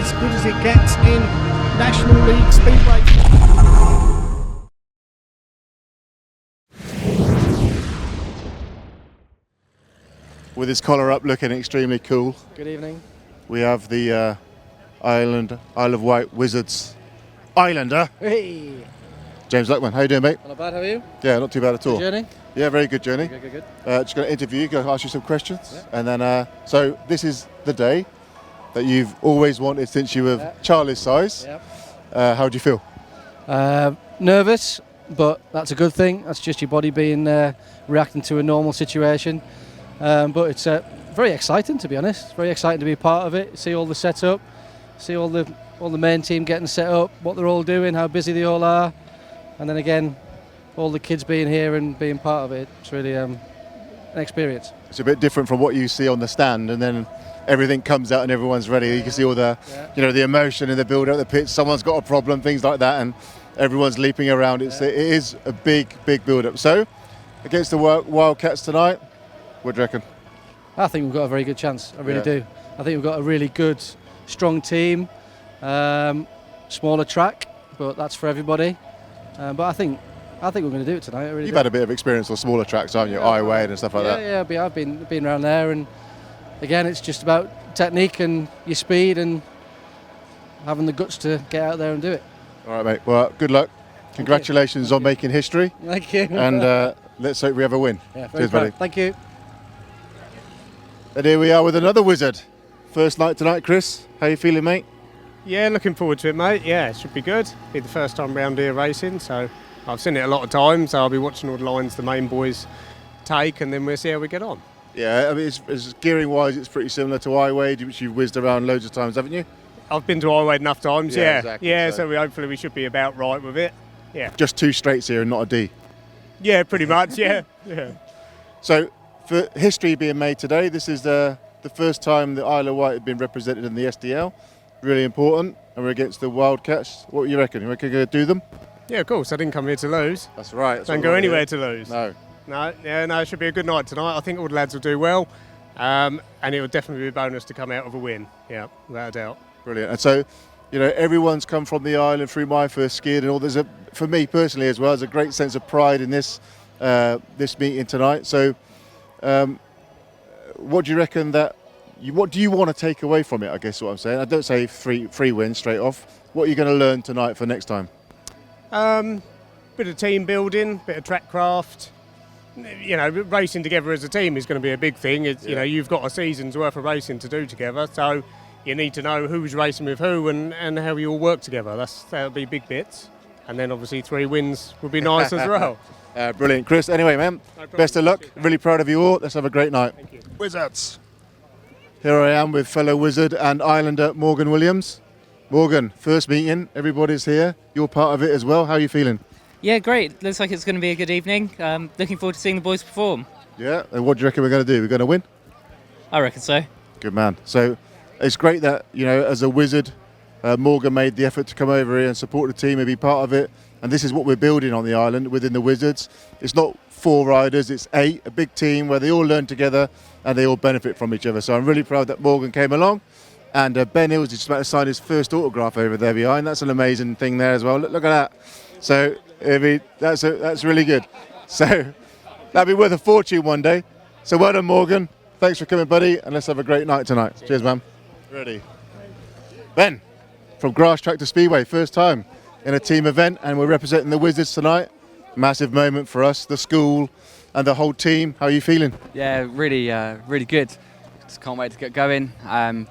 as good as it gets in National League Speedway. With his collar up, looking extremely cool. Good evening. We have the Isle of Wight Wizards Islander. Hey. James Luckman, how you doing, mate? Not bad, how are you? Yeah, not too bad at all. Good journey? Yeah, very good journey. Good. Just going to interview you, going to ask you some questions. Yeah. And then, so this is the day that you've always wanted since you were Charlie's size. Yeah. How do you feel? Nervous, but that's a good thing. That's just your body being reacting to a normal situation. But it's very exciting, to be honest. It's very exciting to be a part of it. See all the setup, see all the main team getting set up, what they're all doing, how busy they all are, and then again, all the kids being here and being part of it. It's really an experience. It's a bit different from what you see on the stand, and then everything comes out and everyone's ready. You can see all the, the emotion in the build-up, the pitch. Someone's got a problem, things like that, and everyone's leaping around. It is a big build-up. So, against the Wildcats tonight, what do you reckon? I think we've got a very good chance. I really do. I think we've got a really good, strong team. Smaller track, but that's for everybody. But I think we're going to do it tonight. I really You've had a bit of experience on smaller tracks, haven't you? Wight and stuff like that. Yeah, I've been around there, and again, it's just about technique and your speed and having the guts to get out there and do it. All right, mate. Well, good luck. Congratulations on making history. Thank you. And let's hope we have a win. Yeah, cheers, buddy. Thank you. And here we are with another wizard. First night tonight, Chris. How you feeling, mate? Yeah, looking forward to it, mate. Yeah, it should be good. Be the first time round here racing, so I've seen it a lot of times. So I'll be watching all the lines the main boys take, and then we'll see how we get on. Yeah, I mean, it's gearing-wise, it's pretty similar to Wight, which you've whizzed around loads of times, haven't you? I've been to Wight enough times, yeah. Exactly, yeah, so hopefully we should be about right with it. Yeah. Just two straights here and not a D. Yeah, pretty much, yeah. So, for history being made today, this is the first time the Isle of Wight had been represented in the SDL. Really important, and we're against the Wildcats. What do you reckon? You reckon you're going to do them? Yeah, of course. I didn't come here to lose. That's right. Don't go anywhere to lose. No. No, it should be a good night tonight. I think all the lads will do well, and it would definitely be a bonus to come out of a win. Yeah, without a doubt. Brilliant. And so, everyone's come from the island through my first skiing and all. For me personally as well, there's a great sense of pride in this meeting tonight. So, what do you reckon what do you want to take away from it? I guess what I'm saying. I don't say three wins straight off. What are you going to learn tonight for next time? Bit of team building, bit of track craft. Racing together as a team is going to be a big thing. You've got a season's worth of racing to do together, so you need to know who's racing with who and how you all work together. That'll be big bits. And then obviously 3 wins would be nice as well. Brilliant. Chris, anyway, man, best of luck. Really proud of you all. Let's have a great night. Thank you. Wizards. Here I am with fellow Wizard and Islander Morgan Williams. Morgan, first meeting, everybody's here. You're part of it as well. How are you feeling? Yeah, great. Looks like it's going to be a good evening. Looking forward to seeing the boys perform. Yeah, and what do you reckon we're going to do? We're going to win? I reckon so. Good man. So it's great that, as a Wizard, Morgan made the effort to come over here and support the team and be part of it. And this is what we're building on the island within the Wizards. It's not 4 riders, it's 8, a big team where they all learn together and they all benefit from each other. So I'm really proud that Morgan came along. And Ben Hills is just about to sign his first autograph over there behind. That's an amazing thing there as well. Look at that. So that's really good. So that'll be worth a fortune one day. So well done, Morgan. Thanks for coming, buddy. And let's have a great night tonight. Cheers, man. Ready. Ben, from Grass Track to Speedway, first time in a team event, and we're representing the Wizards tonight. Massive moment for us, the school, and the whole team. How are you feeling? Yeah, really good. Just can't wait to get going.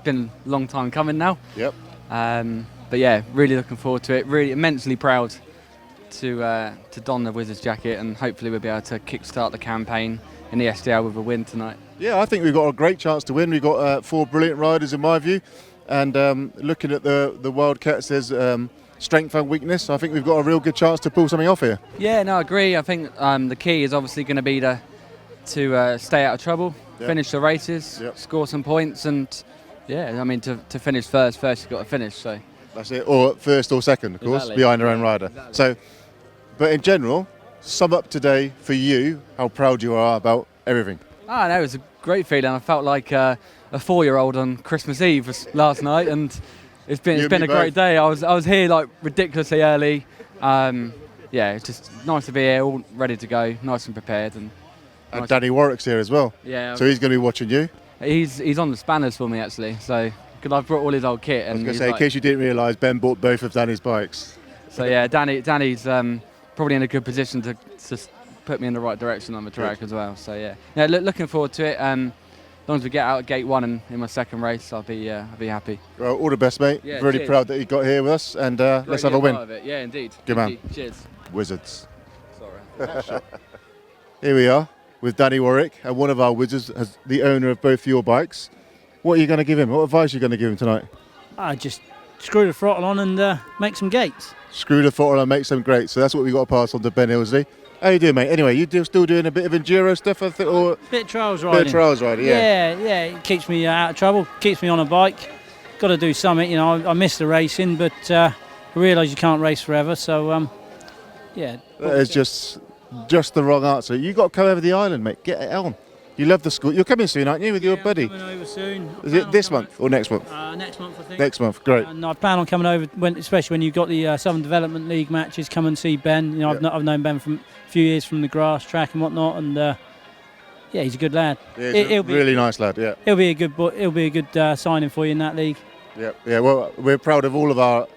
Been a long time coming now. Yep. But yeah, really looking forward to it. Really immensely proud to don the Wizards jacket, and hopefully we'll be able to kickstart the campaign in the SDL with a win tonight. Yeah, I think we've got a great chance to win. We've got 4 brilliant riders in my view, and looking at the Wildcats, there's strength and weakness. I think we've got a real good chance to pull something off here. Yeah, no, I agree. I think the key is obviously going to be to stay out of trouble, finish the races, score some points, and to finish first you've got to finish. So that's it, or first or second, of course, behind your own rider. Exactly. So, but in general, sum up today for you how proud you are about everything. No, it was a great feeling. I felt like a 4-year-old on Christmas Eve last night, and It's been a great day. I was here like ridiculously early. It's just nice to be here, all ready to go, nice and prepared. And Danny Warwick's here as well. Yeah. So he's going to be watching you. He's on the spanners for me actually. So because I've brought all his old kit. I was going to say, in case you didn't realise, Ben bought both of Danny's bikes. So yeah, Danny's probably in a good position to put me in the right direction on the track as well. So yeah, looking forward to it. As long as we get out at gate 1 and in my second race, I'll be happy. Well, all the best, mate. Yeah, really cheers. proud that you got here with us, and let's have a win. Yeah, indeed. Good man. Cheers. Wizards. Sorry. Here we are with Danny Warwick, and one of our wizards, as the owner of both your bikes. What are you going to give him? What advice are you going to give him tonight? I just screw the throttle on and make some gates. Screw the throttle and make some great. So that's what we got to pass on to Ben Ilsley. How you doing, mate? Anyway, you still doing a bit of enduro stuff, I think, or bit of trials riding? Bit of trials riding, yeah. Yeah. It keeps me out of trouble. Keeps me on a bike. Got to do something. You know, I miss the racing, but I realise you can't race forever. So, yeah. That is just the wrong answer. You got to come over the island, mate. Get it on. You love the school. You're coming soon, aren't you, with your buddy? I'm coming over soon. Is it this month or next month? Next month, I think. Next month, great. And I plan on coming over, especially when you've got the Southern Development League matches. Come and see Ben. You know, I've known Ben from a few years from the grass track and whatnot, and yeah, he's a good lad. Yeah, he's a really nice lad. Yeah. He'll be a good signing for you in that league. Yeah. Yeah. Well, we're proud of all of our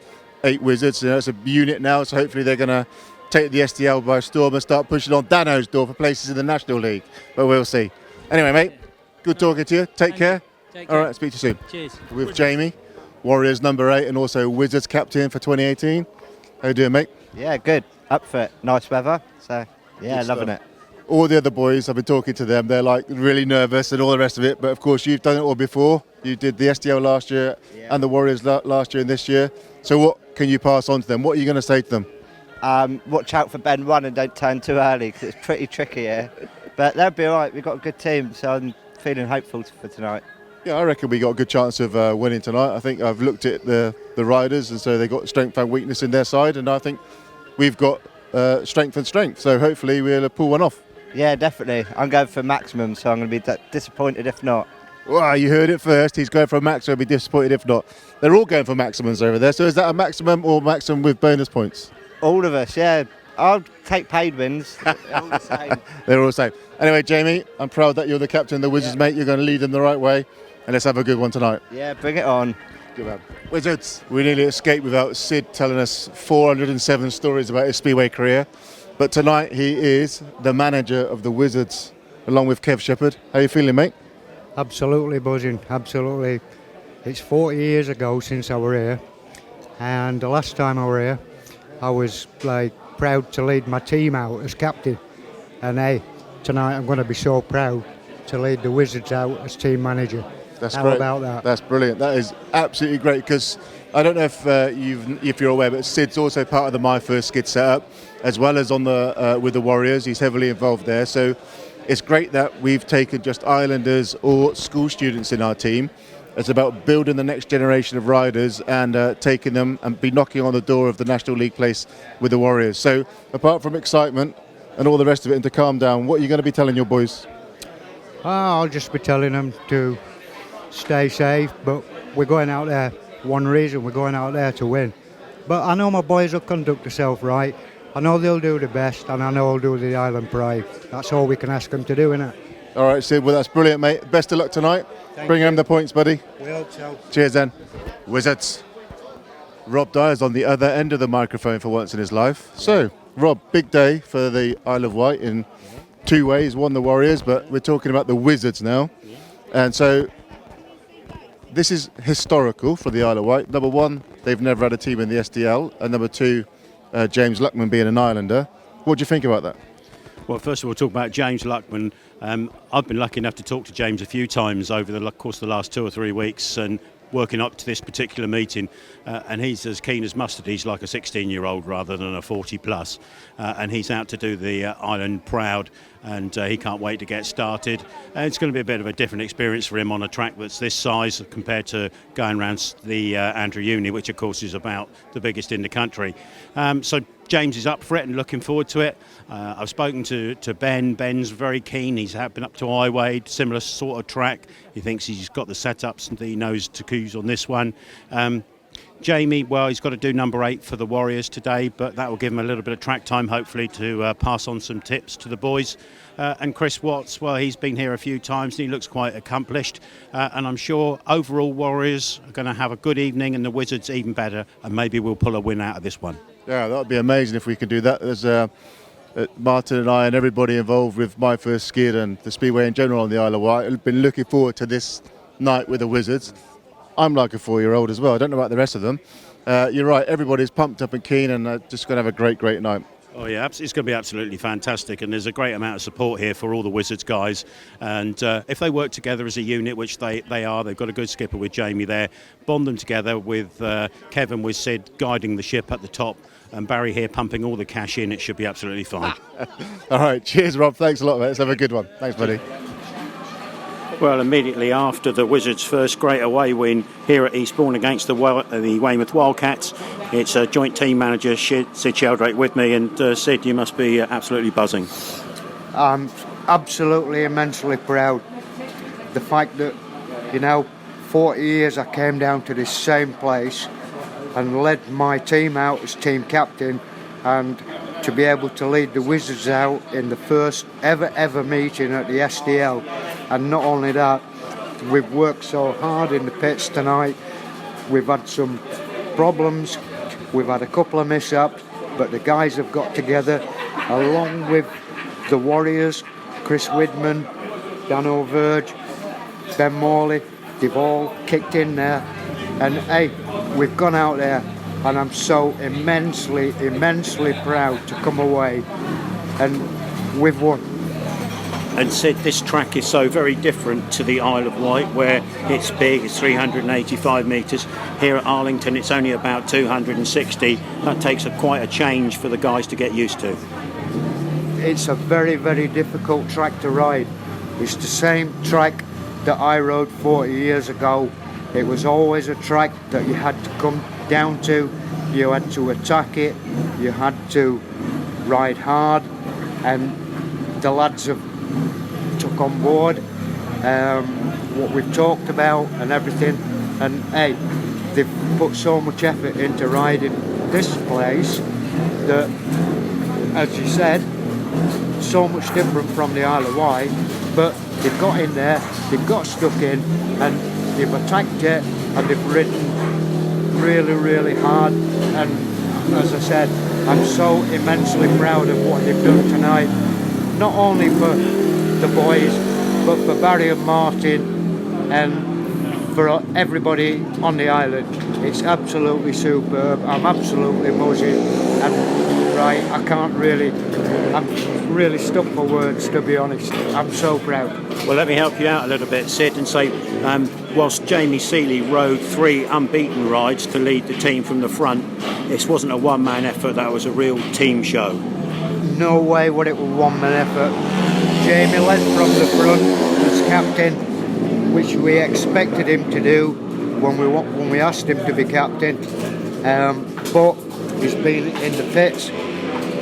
8 wizards. You know, it's a unit now, so hopefully they're going to take the SDL by storm and start pushing on Dano's door for places in the National League. But we'll see. Anyway, mate, good talking to you. Take care. All right, speak to you soon. Cheers. With Jamie, Warriors number 8 and also Wizards captain for 2018. How you doing, mate? Yeah, good. Up for it. Nice weather. So, yeah, Good loving stuff. it. All the other boys, I've been talking to them, they're like really nervous and all the rest of it. But of course, you've done it all before. You did the SDL last year and the Warriors last year and this year. So what can you pass on to them? What are you going to say to them? Watch out for Ben 1 and don't turn too early because it's pretty tricky here. But they'll be all right. We've got a good team, so I'm feeling hopeful for tonight. Yeah, I reckon we got a good chance of winning tonight. I think I've looked at the riders, and so they got strength and weakness in their side, and I think we've got strength and strength. So hopefully we'll pull one off. Yeah, definitely. I'm going for maximum, so I'm going to be disappointed if not. Well, you heard it first. He's going for a maximum. Be disappointed if not. They're all going for maximums over there. So is that a maximum or maximum with bonus points? All of us, yeah. I'll take paid wins. They're all the same. They're all the same. Anyway, Jamie, I'm proud that you're the captain of the Wizards, mate. You're going to lead them the right way. And let's have a good one tonight. Yeah, bring it on. Good man. Wizards. We nearly escaped without Sid telling us 407 stories about his Speedway career. But tonight he is the manager of the Wizards, along with Kev Shepherd. How are you feeling, mate? Absolutely buzzing, absolutely. It's 40 years ago since I were here. And the last time I were here, I was like proud to lead my team out as captain. And hey, tonight I'm going to be so proud to lead the Wizards out as team manager. That's How great. about that? That's brilliant. That is absolutely great because I don't know if you're aware, but Sid's also part of the My First Skid setup, as well as on the with the Warriors. He's heavily involved there. So it's great that we've taken just Islanders or school students in our team. It's about building the next generation of riders and taking them and be knocking on the door of the National League place with the Warriors. So apart from excitement and all the rest of it, and to calm down, what are you going to be telling your boys? I'll just be telling them to stay safe, but we're going out there, one reason, we're going out there to win. But I know my boys will conduct themselves right. I know they'll do the best, and I know they'll do the Island Pride. That's all we can ask them to do, innit? All right, Sid, well, that's brilliant, mate. Best of luck tonight. Bring home the points, buddy. We hope so. Cheers, then. Wizards. Rob Dyer's on the other end of the microphone for once in his life. So, Rob, big day for the Isle of Wight in 2 ways. One, the Warriors, but we're talking about the Wizards now. And so, this is historical for the Isle of Wight. Number one, they've never had a team in the SDL. And number two, James Luckman being an Islander. What do you think about that? Well, first of all, talk about James Luckman. I've been lucky enough to talk to James a few times over the course of the last 2 or 3 weeks and working up to this particular meeting. And he's as keen as mustard. He's like a 16-year-old rather than a 40-plus. And he's out to do the island proud. And he can't wait to get started. It's going to be a bit of a different experience for him on a track that's this size compared to going around the Andrew Uni, which of course is about the biggest in the country. So James is up for it and looking forward to it. I've spoken to Ben. Ben's very keen. He's been up to Iwade, similar sort of track. He thinks he's got the setups and he knows to cruise on this one. Jamie, well, he's got to do number 8 for the Warriors today, but that will give him a little bit of track time, hopefully, to pass on some tips to the boys. And Chris Watts, well, he's been here a few times and he looks quite accomplished. And I'm sure overall Warriors are going to have a good evening and the Wizards even better. And maybe we'll pull a win out of this one. Yeah, that would be amazing if we could do that. There's Martin and I and everybody involved with My First Skid and the Speedway in general on the Isle of Wight have been looking forward to this night with the Wizards. I'm like a 4-year-old as well. I don't know about the rest of them. You're right, everybody's pumped up and keen and just going to have a great, great night. Oh yeah, it's going to be absolutely fantastic, and there's a great amount of support here for all the Wizards guys. And if they work together as a unit, which they are, they've got a good skipper with Jamie there. Bond them together with Kevin, with Sid guiding the ship at the top, and Barry here pumping all the cash in. It should be absolutely fine. All right, cheers, Rob. Thanks a lot, mate. Let's have a good one. Thanks, buddy. Well, immediately after the Wizards' first great away win here at Eastbourne against the Weymouth Wildcats, it's a joint team manager, Sid Sheldrake, with me. And Sid, you must be absolutely buzzing. I'm absolutely immensely proud. The fact that, 40 years I came down to this same place and led my team out as team captain, and to be able to lead the Wizards out in the first ever meeting at the SDL. And not only that, we've worked so hard in the pits tonight. We've had some problems, we've had a couple of mishaps, but the guys have got together, along with the Warriors, Chris Widman, Dan O'Verge, Ben Morley. They've all kicked in there, and hey, we've gone out there, and I'm so immensely proud to come away, and we've won. And Sid, this track is so very different to the Isle of Wight, where it's big, it's 385 metres. Here at Arlington, it's only about 260. That takes quite a change for the guys to get used to. It's a very, very difficult track to ride. It's the same track that I rode 40 years ago. It was always a track that you had to come down to, you had to attack it, you had to ride hard, and the lads have took on board what we've talked about and everything, and hey, they've put so much effort into riding this place that, as you said, so much different from the Isle of Wight, but they've got in there, they've got stuck in, and they've attacked it, and they've ridden really, really hard. And as I said, I'm so immensely proud of what they've done tonight, not only for the boys, but for Barry and Martin and for everybody on the island. It's absolutely superb. I'm absolutely buzzing, and right, I'm really stuck for words, to be honest. I'm so proud. Well, let me help you out a little bit, Sid, and say, whilst Jamie Seeley rode 3 unbeaten rides to lead the team from the front, this wasn't a one-man effort, that was a real team show. No way would it was one-man effort. Jamie led from the front as captain, which we expected him to do when we asked him to be captain. But he's been in the pits,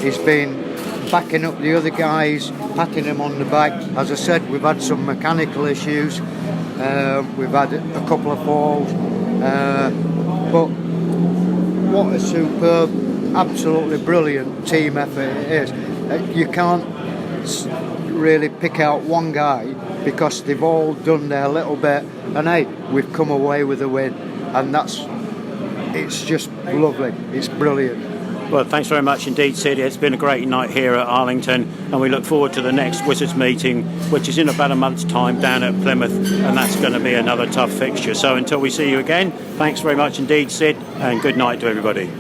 he's been backing up the other guys, patting them on the back. As I said, we've had some mechanical issues, we've had a couple of falls, but what a superb, absolutely brilliant team effort it is. You can't really pick out one guy because they've all done their little bit, and hey, we've come away with a win, and it's just lovely, it's brilliant. Well, thanks very much indeed, Sid. It's been a great night here at Arlington, and we look forward to the next Wizards meeting, which is in about a month's time down at Plymouth, and that's going to be another tough fixture. So until we see you again, thanks very much indeed, Sid, and good night to everybody.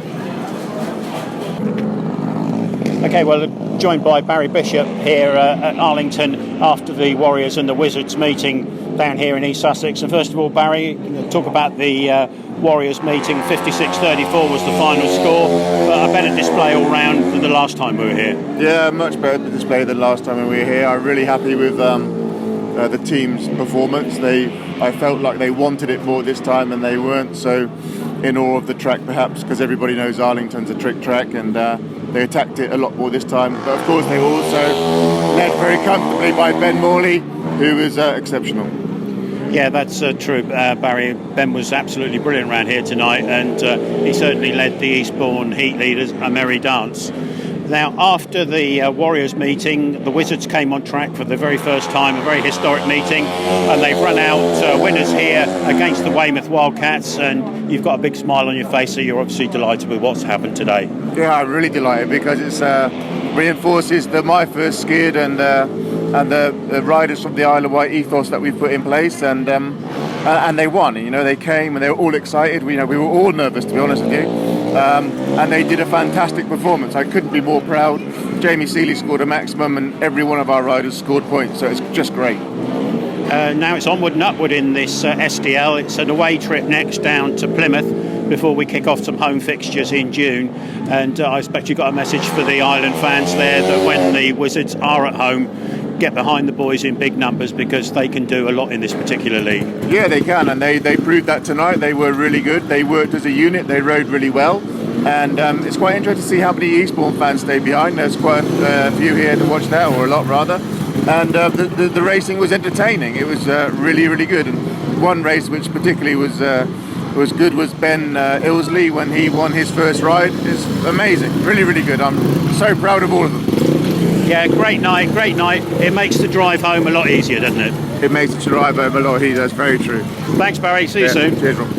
Okay, well, joined by Barry Bishop here at Arlington after the Warriors and the Wizards meeting down here in East Sussex. And first of all, Barry, talk about the Warriors meeting. 56-34 was the final score, but a better display all round than the last time we were here. Yeah, much better display than last time when we were here. I'm really happy with the team's performance. I felt like they wanted it more this time, and they weren't so in awe of the track, perhaps because everybody knows Arlington's a trick track, and they attacked it a lot more this time. But of course they were also led very comfortably by Ben Morley, who was exceptional. Yeah, that's true, Barry. Ben was absolutely brilliant around here tonight, and he certainly led the Eastbourne Heat leaders a merry dance. Now, after the Warriors meeting, the Wizards came on track for the very first time, a very historic meeting, and they've run out winners here against the Weymouth Wildcats, and you've got a big smile on your face, so you're obviously delighted with what's happened today. Yeah, I'm really delighted because it's reinforces my first skid and the riders from the Isle of Wight ethos that we've put in place, and they won. You know, they came and they were all excited. We were all nervous, to be honest with you. And they did a fantastic performance. I couldn't be more proud. Jamie Seeley scored a maximum and every one of our riders scored points, so it's just great. Now it's onward and upward in this SDL. It's an away trip next down to Plymouth before we kick off some home fixtures in June, and I expect you've got a message for the Island fans there that when the Wizards are at home, get behind the boys in big numbers, because they can do a lot in this particular league. Yeah, they can, and they proved that tonight. They were really good. They worked as a unit. They rode really well, and it's quite interesting to see how many Eastbourne fans stay behind. There's quite a few here to watch now, or a lot rather, and the racing was entertaining. It was really, really good. And one race which particularly was good was Ben Ilsley when he won his first ride. It's amazing, really, really good. I'm so proud of all of them. Yeah, great night, great night. It makes the drive home a lot easier, doesn't it? It makes the drive home a lot easier, that's very true. Thanks, Barry. See you soon. Cheers, Rob.